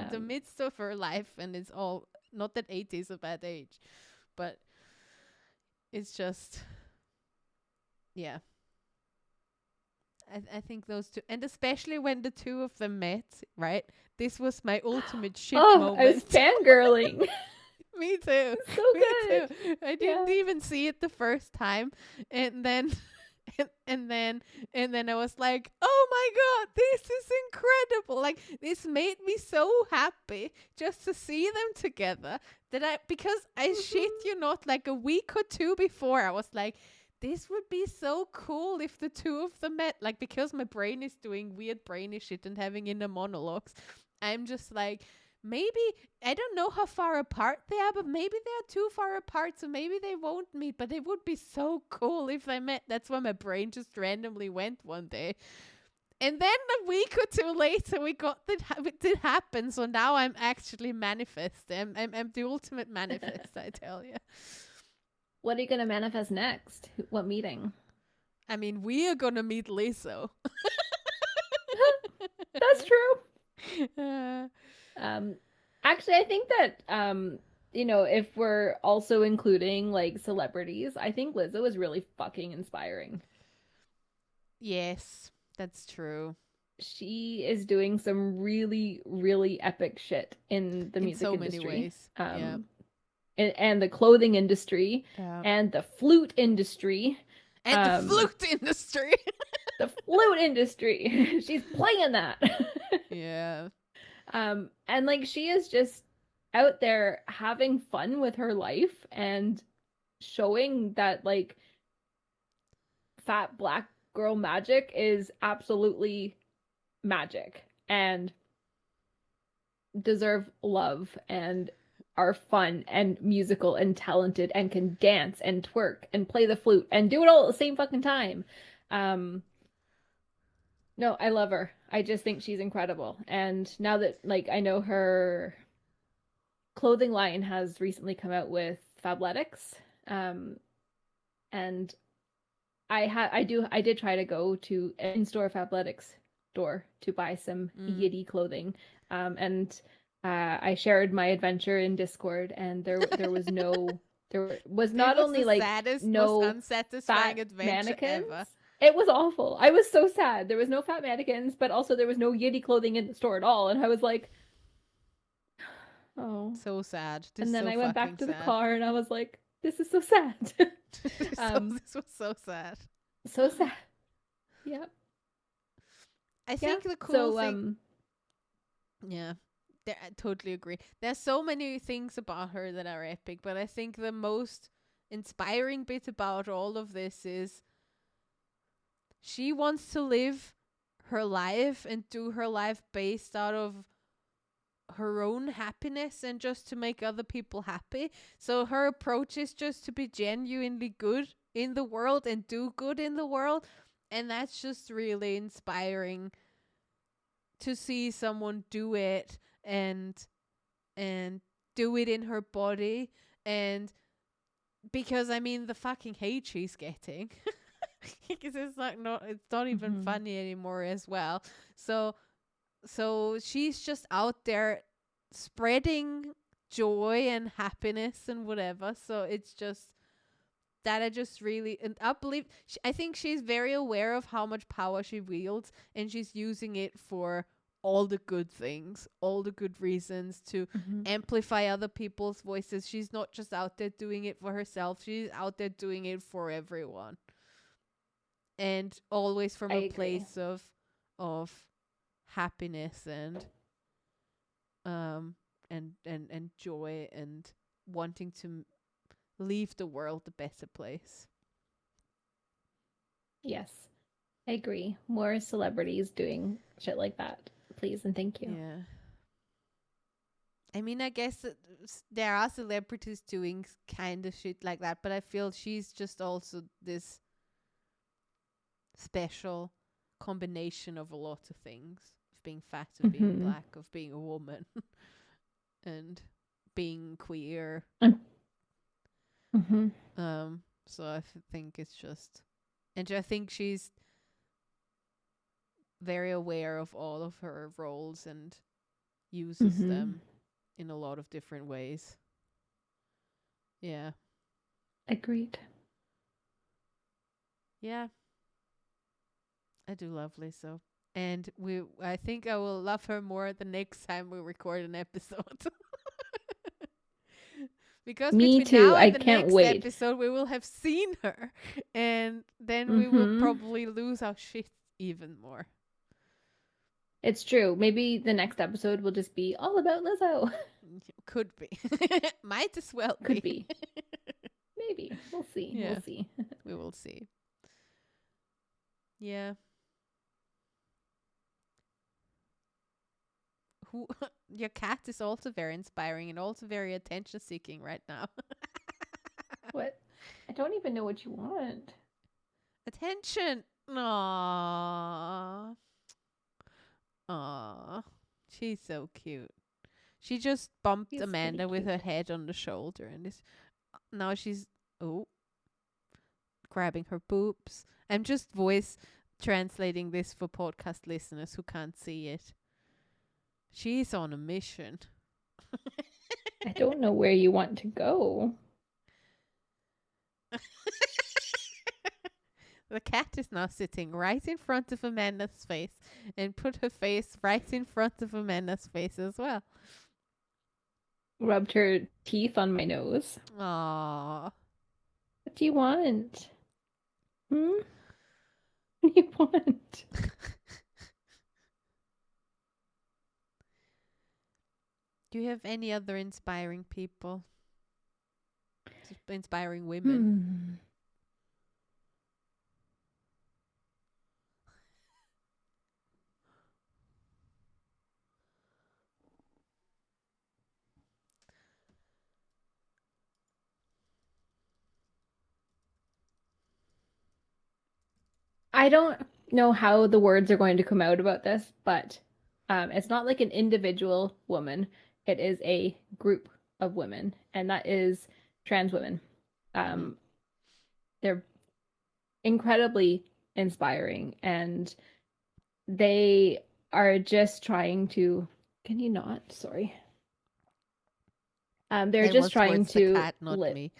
the midst of her life, and it's all not that 80 is a bad age, but it's just, yeah. I think those two, and especially when the two of them met, right? This was my ultimate ship Oh, I was moment. fangirling. Me too. It's so Me good. too. I Yeah. didn't even see it the first time, and then and, and then I was like, "Oh my god, this is incredible. Like this made me so happy just to see them together that because I shit Mhm. you not, like a week or two before I was like, this would be so cool if the two of them met, like because my brain is doing weird brainy shit and having inner monologues. I'm just like, maybe I don't know how far apart they are, but maybe they are too far apart, so maybe they won't meet. But it would be so cool if they met. That's why my brain just randomly went one day. And then a week or two later, we got that it did happen. So now I'm actually manifesting. I'm the ultimate manifest, I tell you. What are you gonna manifest next? What meeting? I mean, we are gonna meet Lizzo. That's true. uh, Um, actually, I think that if we're also including like celebrities, I think Lizzo is really fucking inspiring. yes, that's true. She is doing some really, really epic shit in the In music so many industry. ways. Yeah. And the clothing industry Yeah. and the flute industry. And the Um, flute industry. the flute industry. She's playing that. Yeah. And like she is just out there having fun with her life and showing that like fat black girl magic is absolutely magic and deserve love and are fun and musical and talented and can dance and twerk and play the flute and do it all at the same fucking time. Um, no, I love her. I just think she's incredible. And now that like I know her clothing line has recently come out with Fabletics. Um, and I did try to go to an in-store Fabletics store to buy some Yiddy clothing. And I shared my adventure in Discord, and there was no there was It not was only the like saddest, most no unsatisfying fat adventure mannequins. ever. It was awful. I was so sad. There was no fat mannequins, but also there was no Yiddy clothing in the store at all. And I was like, oh. So sad. Just And then so I went fucking back to the sad. car and I was like, this is so sad. Um, This was so sad. so sad. Yep. I Yeah. think the cool So thing. Yeah, I totally agree. There's so many things about her that are epic, but I think the most inspiring bit about all of this is she wants to live her life and do her life based out of her own happiness and just to make other people happy. So her approach is just to be genuinely good in the world and do good in the world. And that's just really inspiring to see someone do it and and do it in her body. And because I mean the fucking hate she's getting because it's not even mhm. funny anymore as well. So she's just out there spreading joy and happiness and whatever. So it's just that I just really, and I believe I think she's very aware of how much power she wields, and she's using it for all the good things, all the good reasons to Mhm. amplify other people's voices. She's not just out there doing it for herself, she's out there doing it for everyone, and always from I a agree. place of happiness um and joy and wanting to leave the world a better place. Yes. I agree. More celebrities doing shit like that, please and thank you. Yeah. I mean, I guess that there are celebrities doing kind of shit like that, but I feel she's just also this special combination of a lot of things, of being fat, of being Mhm. black, of being a woman, and being queer. Mhm. So I think it's just, and I think she's very aware of all of her roles and uses Mhm. them in a lot of different ways. Yeah. Agreed. Yeah. I do love Lizzo. And I think I will love her more the next time we record an episode. Because Me between too. now I and the can't next wait. episode, we will have seen her, and then we will Mm-hmm. probably lose our shit even more. It's true. Maybe the next episode will just be all about Lizzo. Could be. Might as well Could be. be. Maybe. We'll see. Yeah, We'll see. we will see. Yeah. Who your cat is also very inspiring and also very attention seeking right now. What? I don't even know what you want. Attention. Aww. Aww. She's so cute. She just bumped He's pretty Amanda with cute. her head on the shoulder and is now she's grabbing her boobs. I'm just voice translating this for podcast listeners who can't see it. She's on a mission. I don't know where you want to go. The cat is now sitting right in front of Amanda's face and put her face right in front of Amanda's face as well. Rubbed her teeth on my nose. Aww. What do you want? Hmm? What do you want? Do you have any other inspiring people? Inspiring women? I don't know how the words are going to come out about this, but it's not like an individual woman. It is a group of women, and that is trans women. They're incredibly inspiring, and they are just trying to. Can you not? Sorry. They're It just was trying towards the to cat, not live. me.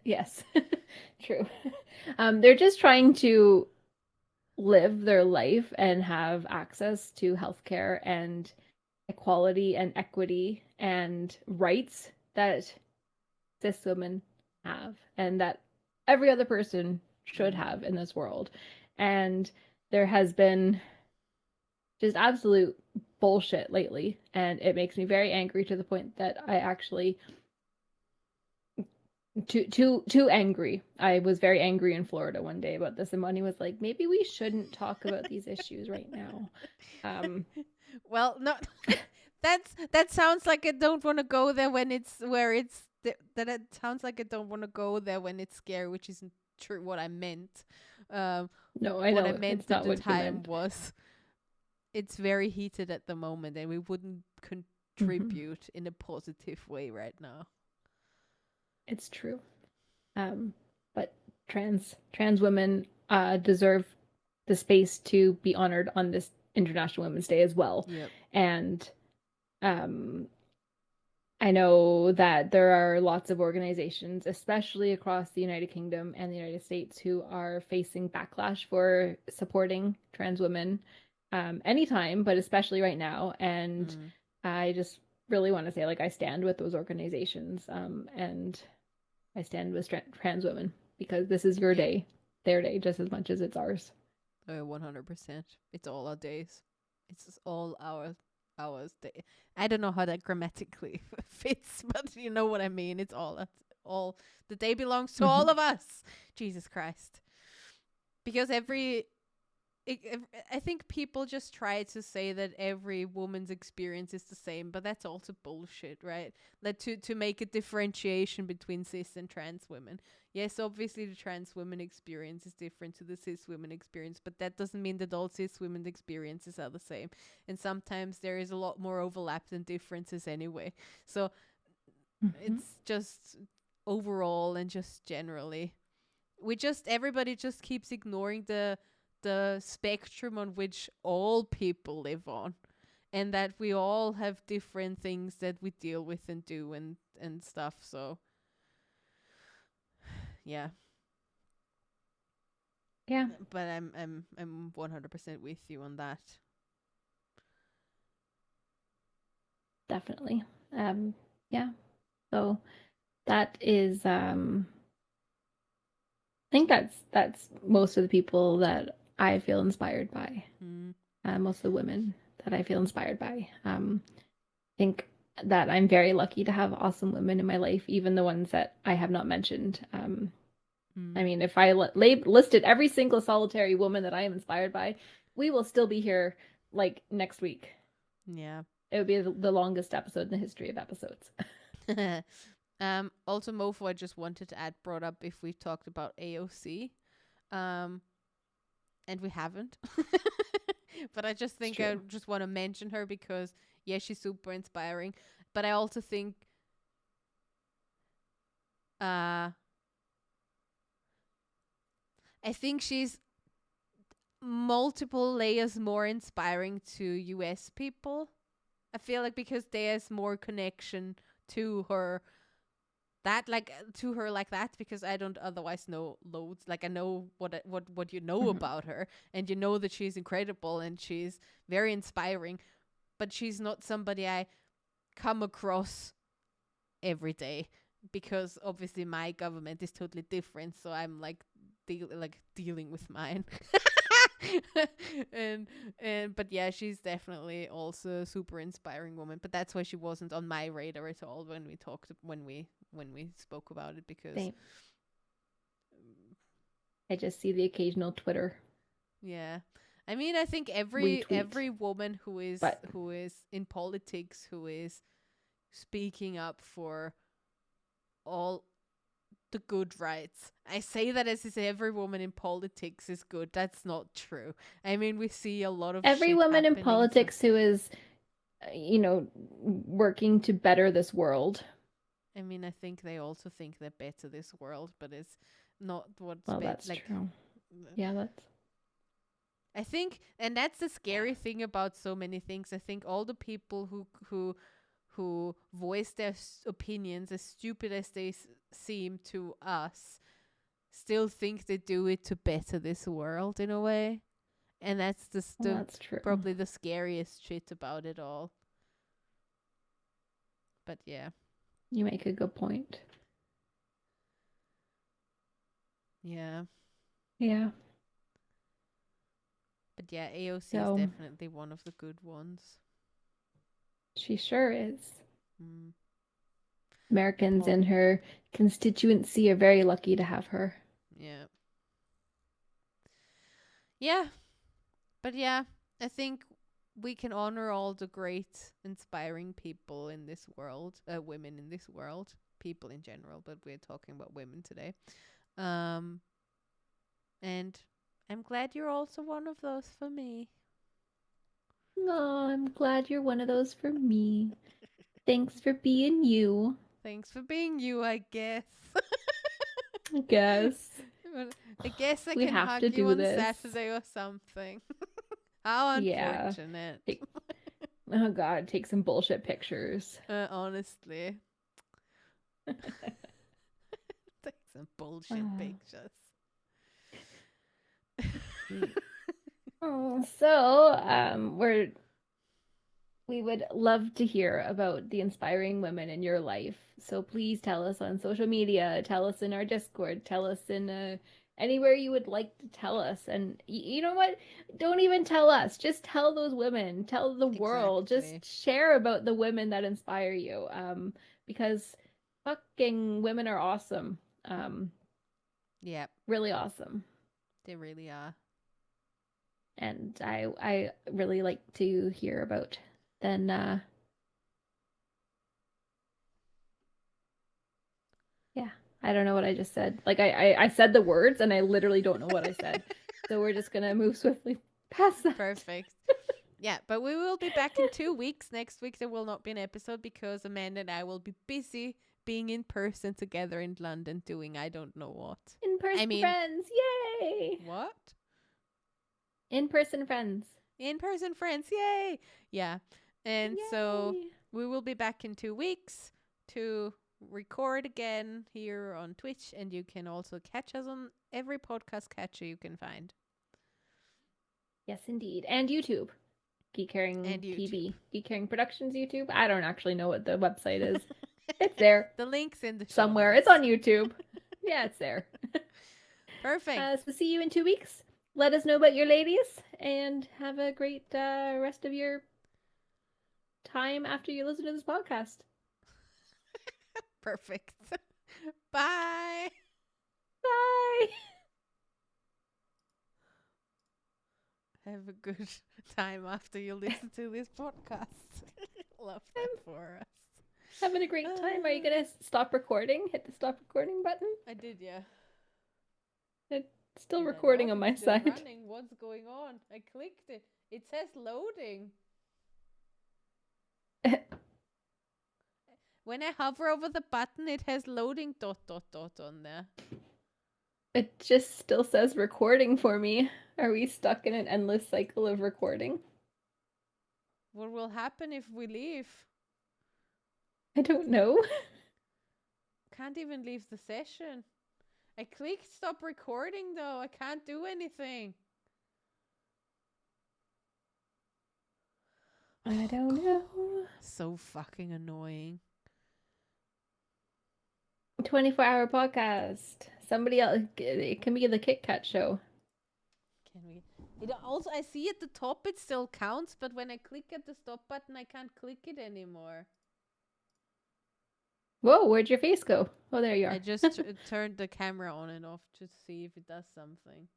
Yes, true. They're just trying to live their life and have access to healthcare and equality and equity and rights that cis women have and that every other person should have in this world. And there has been just absolute bullshit lately, and it makes me very angry to the point that I actually too angry. I was very angry in Florida one day about this, and Money was like, maybe we shouldn't talk about these issues right now. Well, no, that sounds like I don't want to go there when it's where it's that it sounds like I don't want to go there when it's scary, which isn't true. What I meant, No, I what know I meant it's at not the what you time meant. was it's very heated at the moment, and we wouldn't contribute in a positive way right now. It's true. But trans women deserve the space to be honored on this International Women's Day as well. Yep. And I know that there are lots of organizations, especially across the United Kingdom and the United States, who are facing backlash for supporting trans women anytime, but especially right now. And I just really want to say, like, I stand with those organizations and I stand with trans women because this is your day, their day, just as much as it's ours. 100%. It's all our days. It's all our hours. I don't know how that grammatically fits, but you know what I mean. It's all the day belongs to all of us. Jesus Christ. Because I think people just try to say that every woman's experience is the same, but that's also bullshit, right? Like to make a differentiation between cis and trans women. Yes, obviously the trans women experience is different to the cis women experience, but that doesn't mean that all cis women's experiences are the same. And sometimes there is a lot more overlap than differences anyway. So it's just overall and just generally. Everybody just keeps ignoring the spectrum on which all people live on, and that we all have different things that we deal with and do and stuff. So yeah, but I'm 100% with you on that. Definitely. Yeah, So that is I think that's most of the people that I feel inspired by. Mm. Most of the women that I feel inspired by. Think that I'm very lucky to have awesome women in my life, even the ones that I have not mentioned. I Mm. mean, if I listed every single solitary woman that I am inspired by, we will still be here like next week. Yeah. It would be the longest episode in the history of episodes. Also, Mofo, I just wanted to add, brought up if we talked about AOC. Um, and we haven't. But I just It's think I true. just want to mention her because, yeah, she's super inspiring. But I also think uh I think she's multiple layers more inspiring to US people. I feel like because there's more connection to her to her like that, because I don't otherwise know loads. Like, I know what you know Mhm. about her, and you know that she's incredible and she's very inspiring, but she's not somebody I come across every day, because obviously my government is totally different, so I'm like dealing with mine. and but yeah, she's definitely also a super inspiring woman, but that's why she wasn't on my radar at all when we spoke about it, because Same. I just see the occasional Twitter yeah, I mean, I think retweet, every woman but who is in politics, who is speaking up for all the good rights. I say that as if every woman in politics is good. That's not true. I mean, we see a lot of every shit woman in happening. So, politics who is, working to better this world. I mean, I think they also think they're better this world, but it's not what's Well, that's like. true. Yeah, that's. I think, and that's the scary thing about so many things. I think all the people who voice their opinions, as stupid as they seem to us, still think they do it to better this world in a way. And that's Well, that's true. probably the scariest shit about it all. But yeah. You make a good point. Yeah. Yeah. But yeah, AOC is So definitely one of the good ones. she sure is. Mm. Americans Paul. in her constituency are very lucky to have her. Yeah. Yeah. But yeah, I think we can honor all the great, inspiring people in this world, women in this world, people in general, but we're talking about women today. Um, and I'm glad you're also one of those for me. Oh, I'm glad you're one of those for me. Thanks for being you. Thanks for being you, I guess. I guess. Well, I guess I We can have hug to you do on this. Saturday or something. How Yeah. unfortunate. Take, oh God, take some bullshit pictures. Honestly. Take some bullshit Uh, pictures. oh, so we would love to hear about the inspiring women in your life. So please tell us on social media, tell us in our Discord, tell us in anywhere you would like to tell us. And you know what? Don't even tell us. Just tell those women, tell the world, Exactly. just share about the women that inspire you. Because fucking women are awesome. Yep, Really awesome. they really are. And I really like to hear about then yeah, I don't know what I just said. Like I said the words and I literally don't know what I said. So we're just gonna move swiftly past that. Perfect. Yeah, but we will be back in 2 weeks. Next week there will not be an episode because Amanda and I will be busy being in person together in London doing I don't know what. I In-person mean, friends, yay! what? In-person friends, In person friends, yay! Yeah. And so yay! we will be back in 2 weeks to record again here on Twitch, and you can also catch us on every podcast catcher you can find. Yes, indeed, and YouTube, Geek Caring And YouTube. TV, Geek Caring Productions YouTube. I don't actually know what the website is. It's there The link's in the show somewhere. notes. It's on YouTube. Yeah, it's there. Perfect. So see you in 2 weeks. Let us know about your ladies and have a great rest of your time after you listen to this podcast. Perfect. Bye. Bye. Have a good time after you listen to this podcast. Love that for us. Having a great time. Are you going to stop recording? Hit the stop recording button? I did, yeah. It's still Did I recording not? on my It's still side. running. What's going on? I clicked it. It says loading. When I hover over the button, it has loading ... on there. It just still says recording for me. Are we stuck in an endless cycle of recording? What will happen if we leave? I don't know. Can't even leave the session. I clicked stop recording though. I can't do anything. I don't know. So fucking annoying. 24-hour podcast. Somebody else. It can be the Kit Kat show. Can we? It also, I see at the top it still counts, but when I click at the stop button, I can't click it anymore. Whoa, where'd your face go? Oh, there you are. I just turned the camera on and off to see if it does something.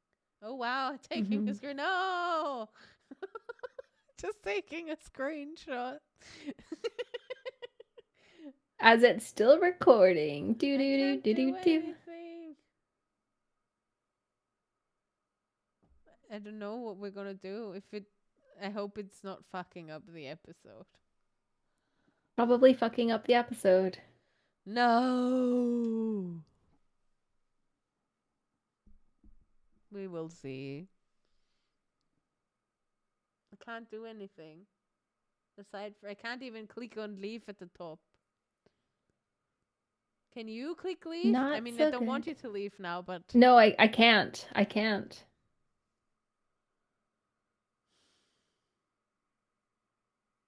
Oh wow, taking a screen. No! Just taking a screenshot. As it's still recording. Do do do do do do. I don't know what we're gonna do. I hope it's not fucking up the episode. Probably fucking up the episode. No. We will see. I can't do anything. I can't even click on leave at the top. Can you click leave? Not I mean, so I don't want good. you to leave now, but... No, I can't. I can't.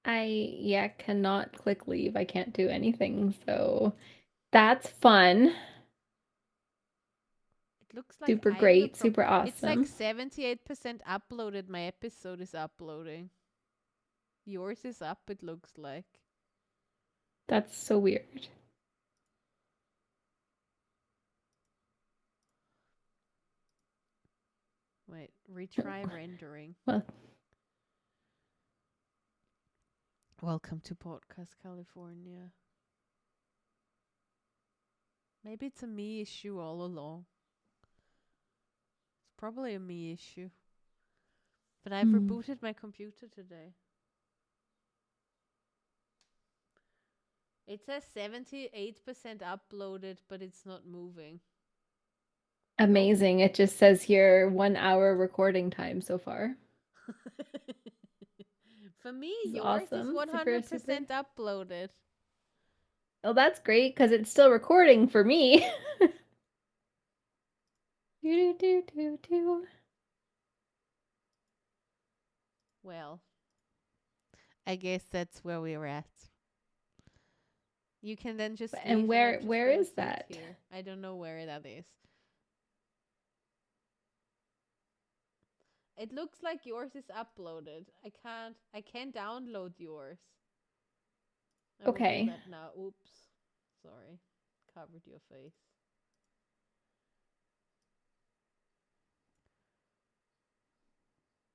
I cannot click leave. I can't do anything, so that's fun. It looks like super great, super awesome. It's like 78% uploaded. My episode is uploading. Yours is up, it looks like. That's so weird. Wait, retry rendering. Well, welcome to Podcast California. Maybe it's a me issue all along. It's probably a me issue. But I've rebooted my computer today. It says 78% uploaded, but it's not moving. Amazing. It just says here 1 hour recording time so far. For me, yours is 100% super. uploaded. Oh, that's great because it's still recording for me. Well, I guess that's where we're at. You can then just and where is that? Here. I don't know where that is. It looks like yours is uploaded. I can't download yours. Okay. Will do that now. Oops. Sorry. Covered your face.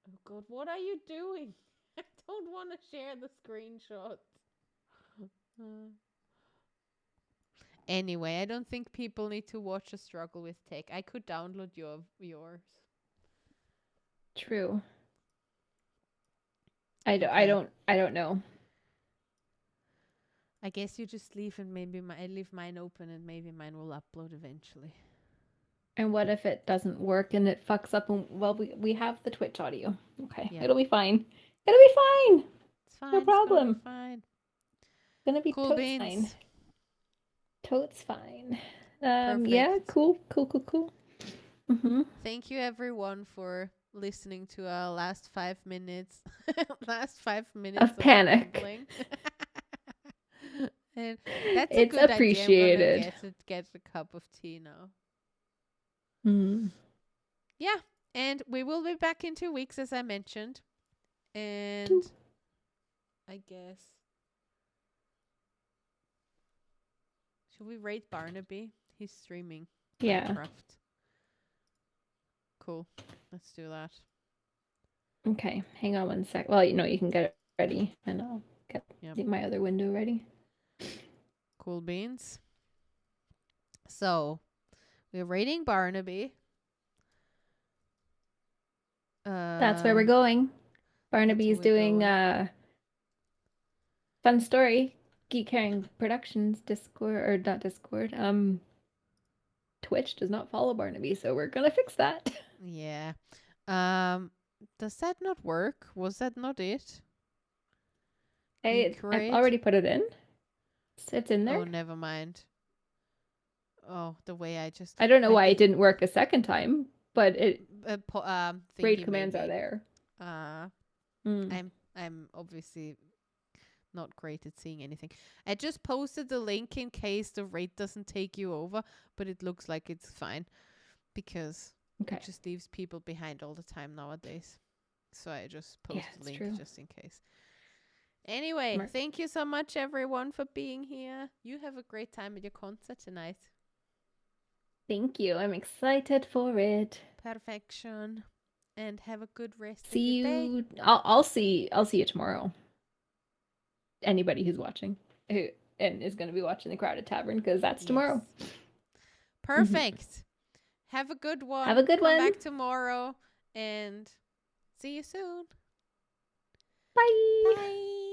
Oh God, what are you doing? I don't want to share the screenshot. Anyway, I don't think people need to watch a struggle with tech. I could download yours. True. I don't know. I guess you just leave and maybe I leave mine open and maybe mine will upload eventually. And what if it doesn't work and it fucks up? And well, we have the Twitch audio. Okay, yeah. It'll be fine. It'll be fine. It's fine. No problem. It's fine. It's gonna be cool totes beans. fine. Totes fine. Yeah, cool. Thank you everyone for listening to our last 5 minutes. Last 5 minutes of panic. And that's a It's good idea. I'm gonna appreciated. get a cup of tea now. Mm. Yeah, and we will be back in 2 weeks, as I mentioned. And I guess, should we rate Barnaby? He's streaming Yeah. Minecraft. Cool. Let's do that. Okay. Hang on one sec. Well, you can get it ready, and I'll get Yep. my other window ready. Cool beans. So, we're rating Barnaby. That's where we're going. Barnaby's doing fun story. Geek Herring Productions Discord, or not Discord. Twitch does not follow Barnaby, so we're gonna fix that. Yeah. Does that not work? Was that not it? I've already put it in. It's in there. Oh, never mind. Oh, the way I just... I don't know why it didn't work a second time, but it raid commands are there. I'm obviously not great at seeing anything. I just posted the link in case the raid doesn't take you over, but it looks like it's fine because it just leaves people behind all the time nowadays. So I just post the link just in case. Anyway, thank you so much, everyone, for being here. You have a great time at your concert tonight. Thank you. I'm excited for it. Perfection. And have a good rest of your day. I'll see you tomorrow. Anybody who's watching and is going to be watching the Crowded Tavern, because that's tomorrow. Perfect. Have a good one. Have a good one. Come back tomorrow and see you soon. Bye. Bye.